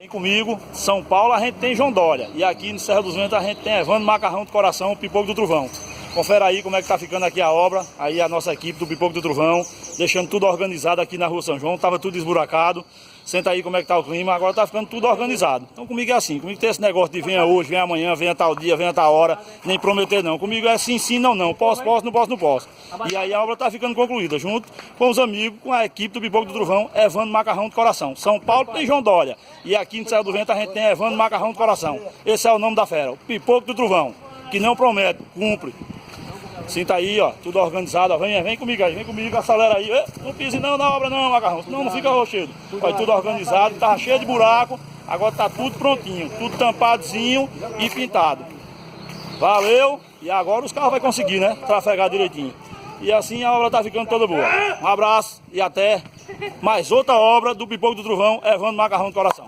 Comigo, São Paulo, a gente tem João Dória. E aqui no Serra dos Ventos a gente tem Evandro Macarrão do Coração, Pipoco do Trovão. Confere aí como é que tá ficando aqui a obra. Aí a nossa equipe do Pipoco do Trovão, deixando tudo organizado aqui na Rua São João. Tava tudo esburacado. Senta aí como é que tá o clima. Agora tá ficando tudo organizado. Então comigo é assim. Comigo tem esse negócio de venha hoje, venha amanhã, venha tal dia, venha tal hora. Nem prometer não. Comigo é sim, sim, não, não. Posso, não posso, não posso. E aí a obra tá ficando concluída. Junto com os amigos, com a equipe do Pipoco do Trovão, Evandro Macarrão do Coração. São Paulo tem João Dória. E aqui no Serra do Vento a gente tem Evandro Macarrão do Coração. Esse é o nome da fera. O Pipoco do Trovão. Que não promete, cumpre. Sinta aí, ó, tudo organizado, ó. Vem comigo aí, vem comigo, acelera aí. Não pise não na obra não, Macarrão, senão não fica rochedo. Vai tudo organizado, tá cheio de buraco, agora tá tudo prontinho, tudo tampadozinho e pintado. Valeu, e agora os carros vão conseguir, né, trafegar direitinho. E assim a obra tá ficando toda boa. Um abraço e até mais outra obra do Pipoco do Trovão, Evandro Macarrão do Coração.